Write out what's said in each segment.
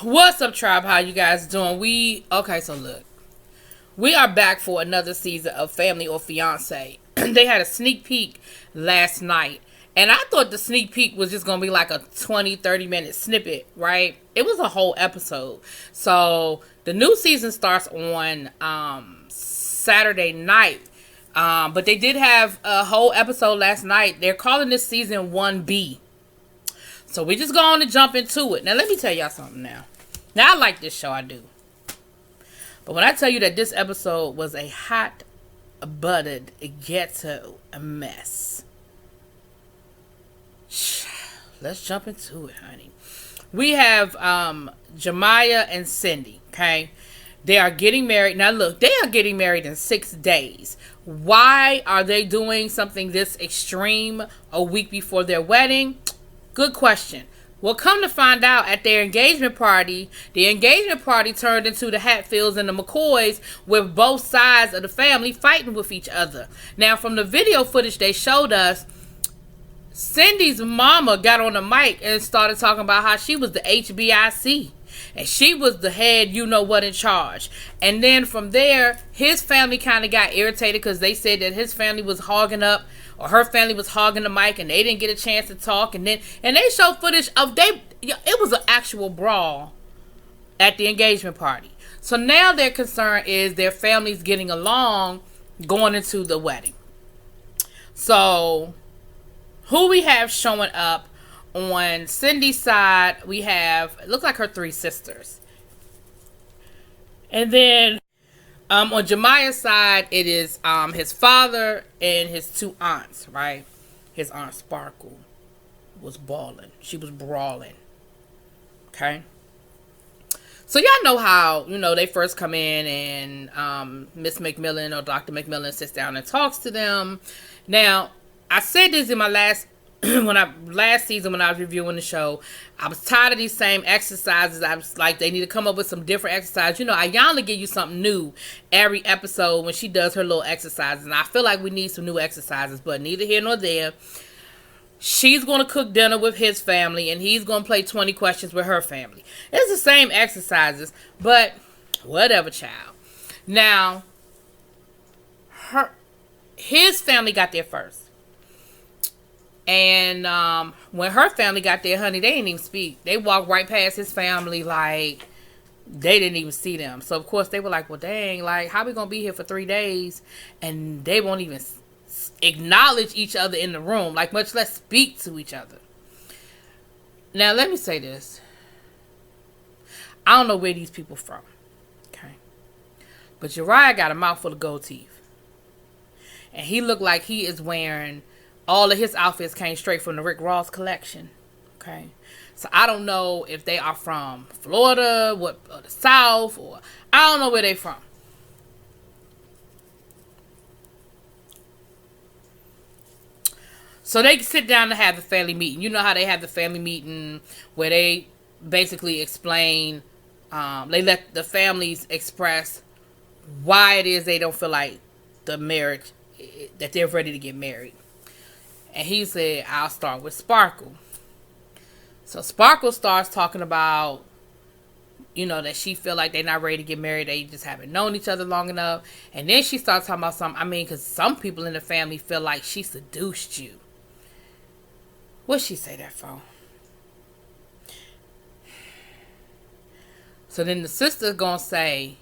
What's up, tribe? How you guys doing? So look, we are back for another season of Family or Fiance. They had a sneak peek last night, and I thought the sneak peek was just gonna be like a 20-30 minute snippet, right? It was a whole episode. So the new season starts on Saturday night, but they did have a whole episode last night. They're calling this season 1B. So we just go on and jump into it. Now, let me tell y'all something now. Now, I like this show, I do. But when I tell you that this episode was a hot, buttered, ghetto mess. Let's jump into it, honey. We have Jemiah and Cindy, okay? They are getting married. Now, look, they are getting married in 6 days. Why are they doing something this extreme a week before their wedding? Good question. Well, come to find out, at their engagement party, the engagement party turned into the Hatfields and the McCoys, with both sides of the family fighting with each other. Now, from the video footage they showed us, Cindy's mama got on the mic and started talking about how she was the HBIC. And she was the head, you know what, in charge. And then from there, his family kind of got irritated because they said that his family was hogging up, or her family was hogging the mic, and they didn't get a chance to talk. And they showed footage of it was an actual brawl at the engagement party. So now their concern is their families getting along going into the wedding. So who we have showing up on Cindy's side, we have, it looks like her 3 sisters. And then on Jemiah's side, it is his father and his 2 aunts, right? His aunt Sparkle was balling. She was brawling. Okay? So y'all know how, they first come in and Miss McMillan or Dr. McMillan sits down and talks to them. Now, I said this in my last season when I was reviewing the show. I was tired of these same exercises. I was like, they need to come up with some different exercises. Ayanna give you something new every episode when she does her little exercises, and I feel like we need some new exercises, but neither here nor there. She's going to cook dinner with his family, and he's going to play 20 questions with her family. It's the same exercises, but whatever, child. Now, his family got there first. And when her family got there, honey, they didn't even speak. They walked right past his family like they didn't even see them. So, of course, they were like, well, dang, like, how we going to be here for 3 days? And they won't even acknowledge each other in the room, like, much less speak to each other. Now, let me say this. I don't know where these people from, okay? But Uriah got a mouthful of gold teeth. And he looked like he is wearing... all of his outfits came straight from the Rick Ross collection. Okay. So I don't know if they are from Florida, or the South, or I don't know where they from. So they sit down to have the family meeting. You know how they have the family meeting where they basically explain, they let the families express why it is they don't feel like the marriage, that they're ready to get married. And he said, I'll start with Sparkle. So Sparkle starts talking about, that she feel like they're not ready to get married. They just haven't known each other long enough. And then she starts talking about because some people in the family feel like she seduced you. What'd she say that for? So then the sister's gonna say,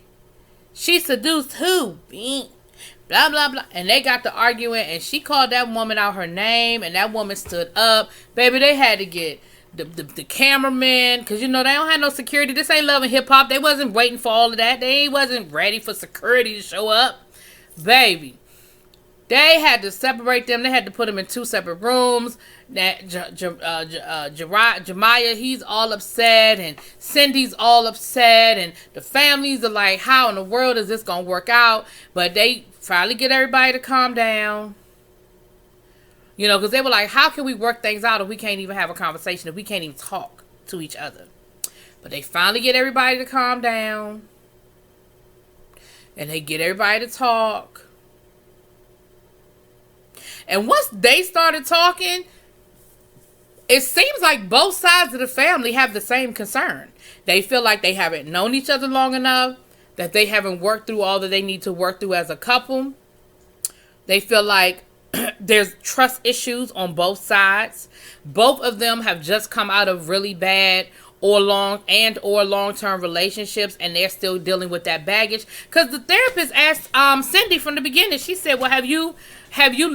she seduced who? Blah, blah, blah. And they got to arguing, and she called that woman out her name, and that woman stood up. Baby, they had to get the cameraman, because, they don't have no security. This ain't Love and Hip Hop. They wasn't waiting for all of that. They wasn't ready for security to show up. Baby, they had to separate them. They had to put them in 2 separate rooms. Jemiah, he's all upset, and Cindy's all upset, and the families are like, how in the world is this going to work out? But they finally get everybody to calm down. Because they were like, how can we work things out if we can't even have a conversation, if we can't even talk to each other? But they finally get everybody to calm down. And they get everybody to talk. And once they started talking, it seems like both sides of the family have the same concern. They feel like they haven't known each other long enough, that they haven't worked through all that they need to work through as a couple. They feel like there's trust issues on both sides. Both of them have just come out of really bad or long-term relationships, and they're still dealing with that baggage. Because the therapist asked Cindy from the beginning, she said, well, have you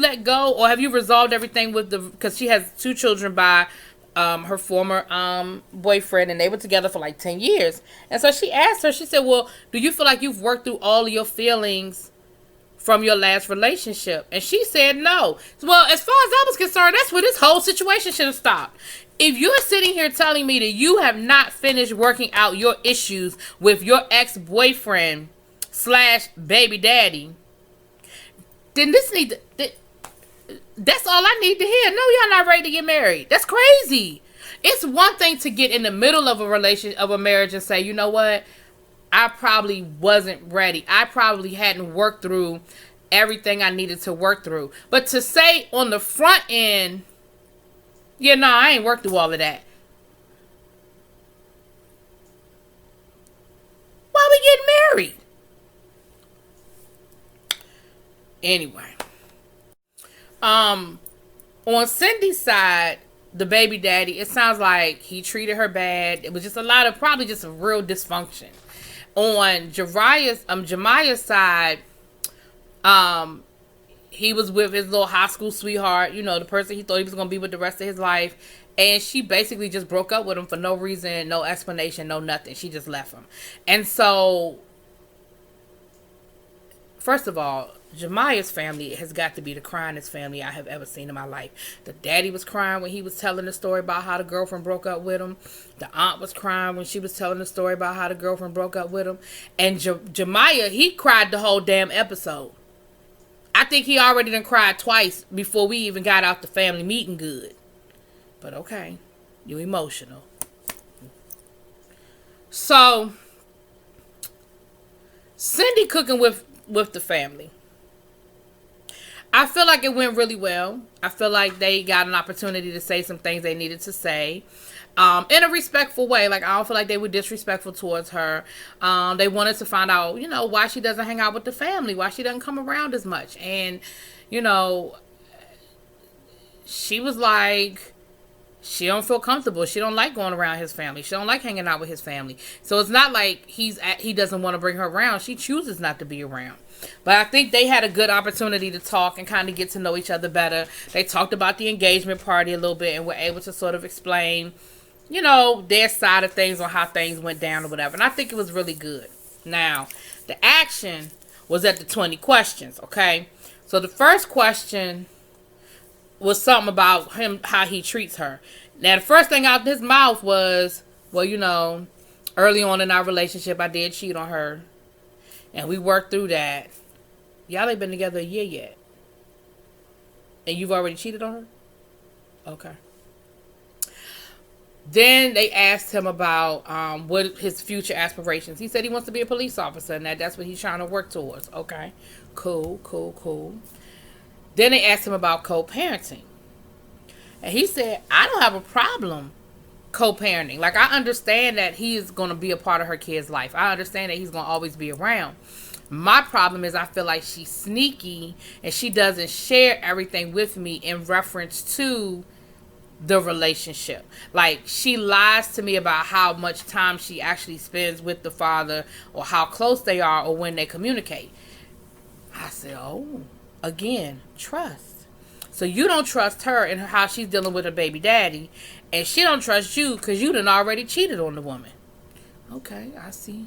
let go, or have you resolved everything with because she has 2 children by her former boyfriend, and they were together for like 10 years. And so she asked her, she said, well, do you feel like you've worked through all of your feelings from your last relationship? And she said no. Well, as far as I was concerned, that's where this whole situation should have stopped. If you're sitting here telling me that you have not finished working out your issues with your ex-boyfriend / baby daddy, then that's all I need to hear. No, y'all not ready to get married. That's crazy. It's one thing to get in the middle of a marriage and say, you know what? I probably wasn't ready. I probably hadn't worked through everything I needed to work through. But to say on the front end, yeah, no, I ain't worked through all of that. Why we getting married? Anyway. On Cindy's side, the baby daddy, it sounds like he treated her bad. It was just probably just a real dysfunction. On Jemiah's side, he was with his little high school sweetheart, the person he thought he was going to be with the rest of his life. And she basically just broke up with him for no reason, no explanation, no nothing. She just left him. And so, first of all, Jemiah's family has got to be the cryingest family I have ever seen in my life. The daddy was crying when he was telling the story about how the girlfriend broke up with him. The aunt was crying when she was telling the story about how the girlfriend broke up with him. And Jemiah, he cried the whole damn episode. I think he already done cried twice before we even got out the family meeting good. But okay, you emotional. So, Cindy cooking with the family. I feel like it went really well. I feel like they got an opportunity to say some things they needed to say. In a respectful way. Like, I don't feel like they were disrespectful towards her. They wanted to find out, why she doesn't hang out with the family, why she doesn't come around as much. And, she was like, she don't feel comfortable. She don't like going around his family. She don't like hanging out with his family. So it's not like he doesn't want to bring her around. She chooses not to be around. But I think they had a good opportunity to talk and kind of get to know each other better. They talked about the engagement party a little bit and were able to sort of explain, their side of things on how things went down or whatever. And I think it was really good. Now, the action was at the 20 questions, okay? So the first question was something about him, how he treats her. Now, the first thing out of his mouth was, well, early on in our relationship, I did cheat on her. And we worked through that. Y'all ain't been together a year yet. And you've already cheated on her? Okay. Then they asked him about what his future aspirations. He said he wants to be a police officer, and that's what he's trying to work towards. Okay. Cool. Then they asked him about co-parenting. And he said, I don't have a problem co-parenting. Like, I understand that he is going to be a part of her kid's life. I understand that he's going to always be around. My problem is I feel like she's sneaky and she doesn't share everything with me in reference to the relationship. Like, she lies to me about how much time she actually spends with the father or how close they are or when they communicate. I said, again, trust. So you don't trust her and how she's dealing with her baby daddy, and she don't trust you because you done already cheated on the woman. Okay, I see.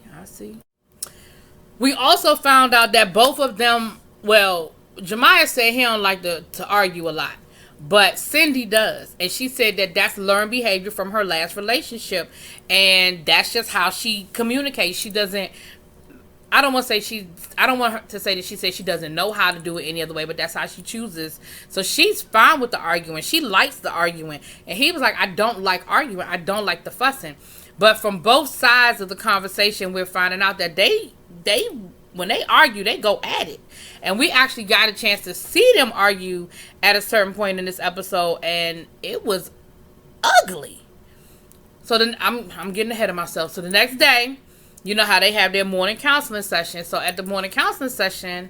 We also found out that both of them, well, Jemiah said he don't like to argue a lot, but Cindy does. And she said that that's learned behavior from her last relationship, and that's just how she communicates. She doesn't, I don't want her to say that she said she doesn't know how to do it any other way, but that's how she chooses. So she's fine with the arguing. She likes the arguing. And he was like, I don't like arguing. I don't like the fussing. But from both sides of the conversation, we're finding out that they when they argue, they go at it. And we actually got a chance to see them argue at a certain point in this episode, and it was ugly. So then I'm getting ahead of myself. So the next day, you know how they have their morning counseling session. So at the morning counseling session,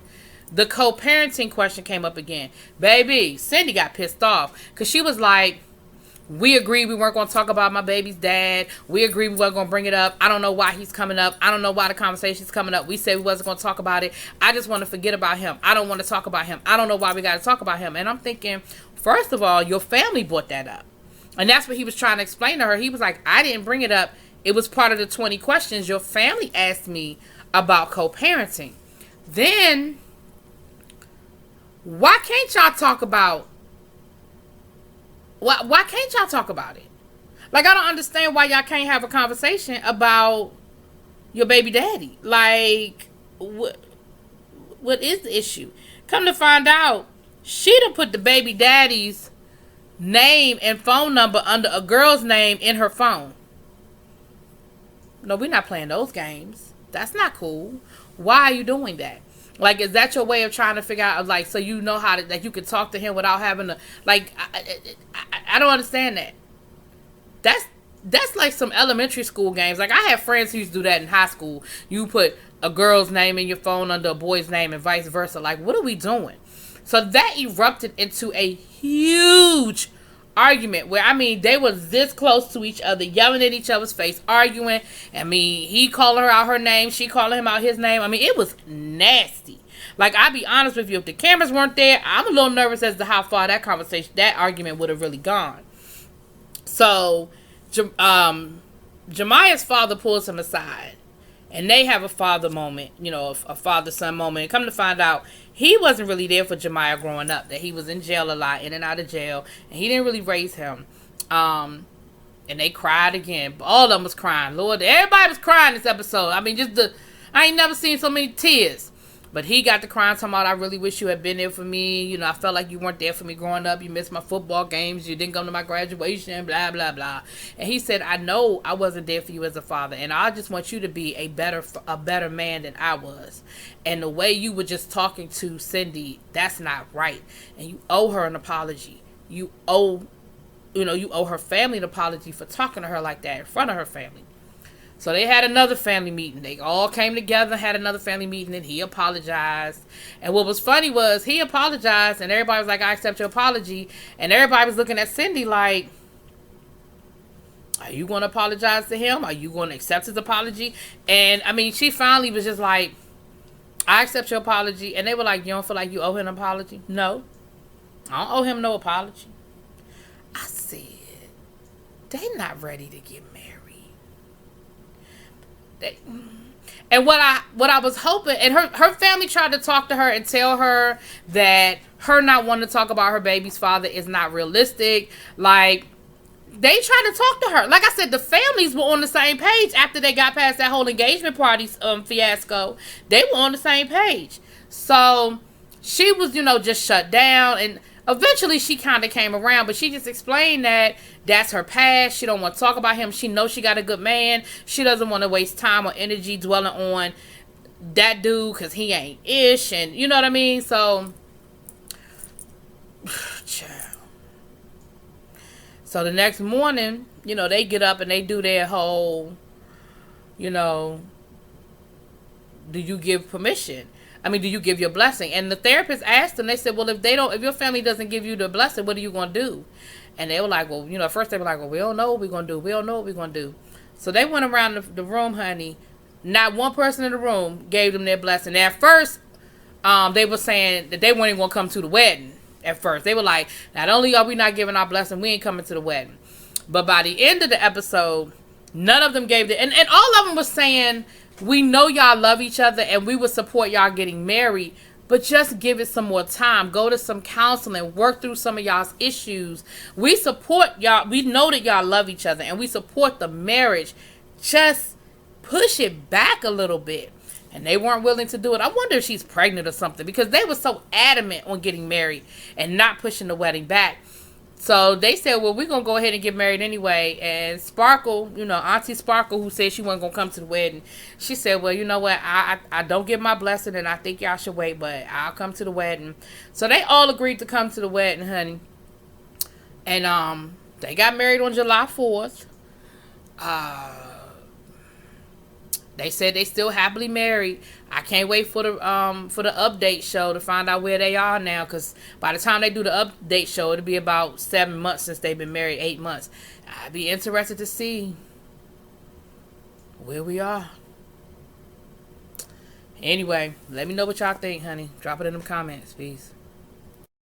the co-parenting question came up again. Baby, Cindy got pissed off because she was like, we agreed we weren't going to talk about my baby's dad. We agreed we weren't going to bring it up. I don't know why he's coming up. I don't know why the conversation's coming up. We said we wasn't going to talk about it. I just want to forget about him. I don't want to talk about him. I don't know why we got to talk about him. And I'm thinking, first of all, your family brought that up. And that's what he was trying to explain to her. He was like, I didn't bring it up. It was part of the 20 questions your family asked me about co-parenting. Then, why can't y'all talk about Why can't y'all talk about it? Like, I don't understand why y'all can't have a conversation about your baby daddy. Like, what is the issue? Come to find out, she done put the baby daddy's name and phone number under a girl's name in her phone. No, we're not playing those games. That's not cool. Why are you doing that? Like, is that your way of trying to figure out, like, so you know how to, like, you can talk to him without having to, like, I don't understand that. That's like some elementary school games. Like, I have friends who used to do that in high school. You put a girl's name in your phone under a boy's name and vice versa. Like, what are we doing? So that erupted into a huge argument where, I mean, they were this close to each other, yelling at each other's face, arguing. I mean, he calling her out her name, she calling him out his name. I mean, it was nasty. Like, I'll be honest with you, if the cameras weren't there, I'm a little nervous as to how far that argument would have really gone. So, Jemiah's father pulls him aside, and they have a father moment, you know, a father-son moment. And come to find out, he wasn't really there for Jemiah growing up, that he was in jail a lot, in and out of jail, and he didn't really raise him. And they cried again. All of them was crying. Lord, everybody was crying this episode. I mean, I ain't never seen so many tears. But he got to crying, talking about, I really wish you had been there for me. You know, I felt like you weren't there for me growing up. You missed my football games. You didn't come to my graduation, blah, blah, blah. And he said, I know I wasn't there for you as a father. And I just want you to be a better man than I was. And the way you were just talking to Cindy, that's not right. And you owe her an apology. You owe her family an apology for talking to her like that in front of her family. So they had another family meeting. They all came together, had another family meeting, and he apologized. And what was funny was he apologized, and everybody was like, I accept your apology. And everybody was looking at Cindy like, are you going to apologize to him? Are you going to accept his apology? And, I mean, she finally was just like, I accept your apology. And they were like, you don't feel like you owe him an apology? No. I don't owe him no apology. I said, they not ready to get married. And what I was hoping, and her family tried to talk to her and tell her that her not wanting to talk about her baby's father is not realistic. Like, they tried to talk to her. Like I said, the families were on the same page after they got past that whole engagement party fiasco. They were on the same page. So she was, just shut down, and eventually she kind of came around, but she just explained that that's her past. She don't want to talk about him. She knows she got a good man. She doesn't want to waste time or energy dwelling on that dude because he ain't ish, and you know what I mean? So, child. So the next morning, they get up and they do their whole, do you give permission? I mean, do you give your blessing? And the therapist asked them, they said, well, if your family doesn't give you the blessing, what are you going to do? And they were like, well, at first they were like, well, we don't know what we're going to do. We don't know what we're going to do. So they went around the room, honey. Not one person in the room gave them their blessing. And at first, they were saying that they weren't even going to come to the wedding at first. They were like, not only are we not giving our blessing, we ain't coming to the wedding. But by the end of the episode, none of them gave it. And all of them were saying, we know y'all love each other and we would support y'all getting married, but just give it some more time. Go to some counseling. Work through some of y'all's issues. We support y'all. We know that y'all love each other and we support the marriage. Just push it back a little bit. And they weren't willing to do it. I wonder if she's pregnant or something, because they were so adamant on getting married and not pushing the wedding back. So they said, well, we're going to go ahead and get married anyway. And Sparkle, Auntie Sparkle, who said she wasn't going to come to the wedding, she said, well, you know what? I don't get my blessing and I think y'all should wait, but I'll come to the wedding. So they all agreed to come to the wedding, honey. And they got married on July 4th. They said they still happily married. I can't wait for the update show to find out where they are now. Cause by the time they do the update show, it'll be about 7 months since they've been married. 8 months. I'd be interested to see where we are. Anyway, let me know what y'all think, honey. Drop it in the comments. Peace.